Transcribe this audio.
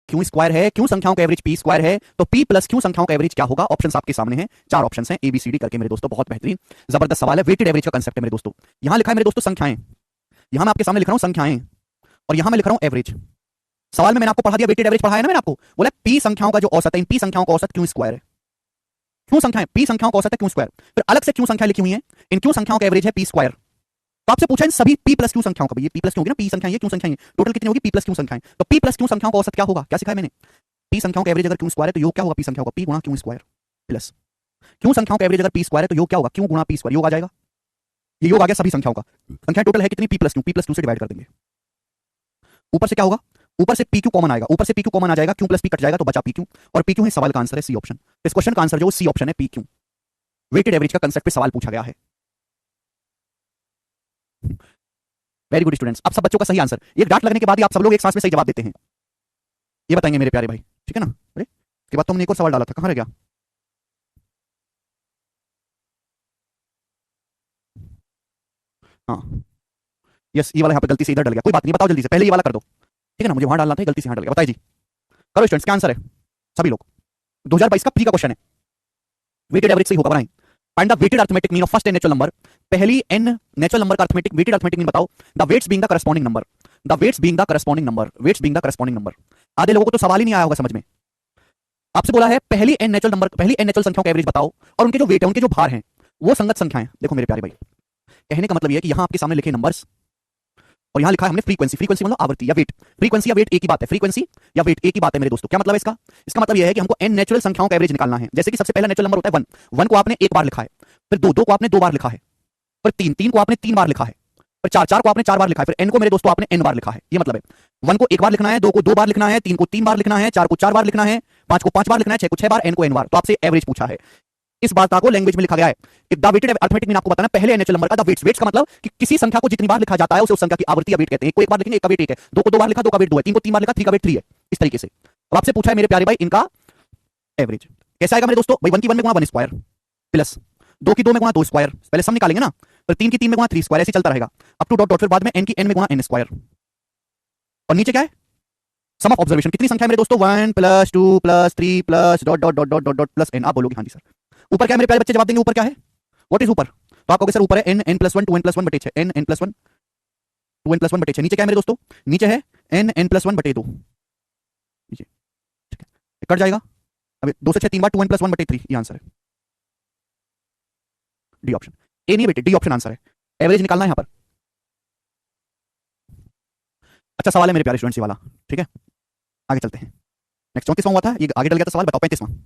Q square है, Q संख्याओं का एवरेज पी स्क्वायर है, तो पी प्लस क्यू संख्याओं का एवरेज क्या होगा? ऑप्शंस आपके सामने हैं, 4 ऑप्शंस हैं एबीसीडी करके मेरे दोस्तों। बहुत बेहतरीन, जबरदस्त सवाल है। वेटेड एवरेज का कंसेप्ट है मेरे दोस्तों। यहां लिखा है मेरे दोस्तों संख्याएं, यहां मैं आपके सामने लिख रहा हूं संख्याएं, और यहां मैं लिख रहा हूं एवरेज। सवाल में मैंने आपको पढ़ा दिया, वेटेड एवरेज पढ़ाया ना मैंने आपको, बोला पी संख्याओं का जो औसत है, इन पी संख्याओं का औसत क्यू स्क्वायर है। क्यू संख्याएं पी संख्याओं का औसत है क्यू स्क्वायर, फिर अलग से क्यू संख्या लिखी हुई है, इन क्यू संख्याओं का एवरेज है पी स्क्वायर। तो आपसे पूछा इन सभी पी प्लस क्यू संख्याओं का, ये पी प्लस क्यू होगी ना, पी संख्या ये क्यू संख्या ये, टोटल कितनी होगी? पी प्लस क्यू संख्याएं। तो पी प्लस क्यू संख्याओं का औसत क्या होगा? क्या सिखाया मैंने? पी संख्याओं का एवरेज अगर क्यू स्क्वायर है तो योग क्या होगा? पी संख्याओं का पी गुणा क्यू स्क्वायर प्लस क्यू संख्याओं का एवरेज अगर पी स्क्वायर है तो योग क्या होगा? क्यू गुणा पी स्क्वायर, योग आ जाएगा। ये योग आ गया सभी संख्याओं का। संख्या टोटल है कितनी? पी प्लस क्यू से डिवाइड कर देंगे। ऊपर से क्या होगा? ऊपर से पी क्यू कॉमन आएगा, ऊपर से पी क्यू कॉमन आ जाएगा, क्यू प्लस पी कट जाएगा तो बचा पी क्यू, और पी क्यू है सवाल का आंसर है सी ऑप्शन। इस क्वेश्चन का आंसर जो सी ऑप्शन है पी क्यू। वेटेड एवरेज का कंसेप्ट पे सवाल पूछा गया है। वेरी गुड स्टूडेंट्स, अब सब बच्चों का सही आंसर। एक डांट लगने के बाद ही आप सब लोग एक सांस में सही जवाब देते हैं। ये बताएंगे मेरे प्यारे भाई, ठीक है ना? अरे के बाद तुमने एक और सवाल डाला था, कहां रह गया? हाँ, यस, ये वाला यहाँ पे गलती से इधर डल गया, कोई बात नहीं, बताओ जल्दी से, पहले ये वाला कर दो, ठीक है ना? मुझे वहां डालना था, गलती से यहाँ डल गया। बताइए जी, करो स्टूडेंट्स, क्या आंसर है सभी लोग? 2022 का प्री का क्वेश्चन है, वेटेड एवरेज सही होगा, बनाएं। Find the weighted arithmetic mean of first n natural number. पहली एन नेचुरल नंबर का अरिथमेटिक वेटेड अरिथमेटिक मीन बताओ। The weights being the corresponding number, the weights being the corresponding number, weights being the corresponding number. आधे लोगों को तो सवाल ही नहीं आया होगा समझ में। आपसे बोला है पहली एन नेचुरल नंबर, पहली एन नेचुरल संख्याओं का एवरेज बताओ, और उनके जो वेट है, उनके जो भार हैं, वो संगत संख्याएं। देखो मेरे प्यारे भाई, कहने का मतलब ये है कि यहां आपके सामने लिखे नंबर्स, और यहां लिखा है हमने फ्रीक्वेंसी, फ्रीक्वेंसी मतलब आवृत्ति या वेट। फ्रीक्वेंसी या वेट एक ही बात है, फ्रीक्वेंसी या वेट एक ही बात है मेरे दोस्तों। क्या मतलब है इसका? इसका मतलब यह है कि हमको एन नेचुरल संख्याओं का एवरेज निकालना है। जैसे कि सबसे पहला नेचुरल नंबर होता है 1, 1 को आपने एक बार लिखा है, फिर 2, 2 को आपने 2 बार लिखा है, फिर 3, 3 को आपने 3 बार लिखा है, फिर 4, 4 को आपने 4 बार लिखा है, फिर एन को मेरे दोस्तों आपने एन बार लिखा है। ये मतलब है 1 को एक बार लिखना है, 2 को 2 बार लिखना है, 3 को 3 बार लिखना है, 4 को 4 बार लिखना है, 5 को 5 बार लिखना है, 6 को 6 बार, एन को एन बार। तो आपसे एवरेज पूछा है, इस बात को लैंग्वेज में लिखा गया है कि द वेटेड अरिथमेटिक मीन आपको बताना पहले नेचुरल नंबर का द वेट्स। वेट्स का मतलब कि किसी संख्या को जितनी बार लिखा जाता है उसे उस संख्या की आवृत्ति या वेट कहते हैं। एक को एक बार लिखेंगे, एक का वेट एक है, 2 को 2 बार लिखा, 2 का वेट 2 है, 3 को 3 बार लिखा, 3 का वेट 3 है, इस तरीके से। अब आपसे पूछा है मेरे प्यारे भाई इनका एवरेज कैसा आएगा मेरे दोस्तों? भाई 1 की 1 में गुणा 1 स्क्वायर प्लस 2 की 2 में गुणा 2 स्क्वायर, पहले सम निकालेंगे ना, फिर 3 की 3 में गुणा 3 स्क्वायर, ऐसे चलता रहेगा अप टू डॉट डॉट, फिर बाद में n की n में गुणा n स्क्वायर, और नीचे क्या है? सम ऑफ ऑब्जर्वेशन। कितनी संख्या है मेरे दोस्तों? 1 plus 2 plus 3 plus dot dot dot dot dot dot plus n। आप बोलोगे हाँ जी सर। ऊपर क्या है मेरे प्यारे बच्चे? जवाब देंगे ऊपर क्या है? व्हाट इज ऊपर? तो आप कहोगे सर ऊपर है n n plus 1 2n plus 1 बटे 6, n n plus 1 2n plus 1 बटे 6। नीचे क्या है मेरे दोस्तों? नीचे है n n प्लस 1 बटे 2, नीचे, ठीक है, ये कट जाएगा। अब 2 से 6 3 बार, 2n प्लस 1 बटे 3, ये आंसर है डी ऑप्शन। ए नहीं बेटे, डी ऑप्शन आंसर है। एवरेज निकालना है यहाँ पर। अच्छा सवाल है मेरे प्यारे स्टूडेंट्स ये वाला, ठीक है? आगे चलते हैं। नेक्स्ट 34वां हुआ था, ये आगे डल गया था सवाल, बताओ 35वां।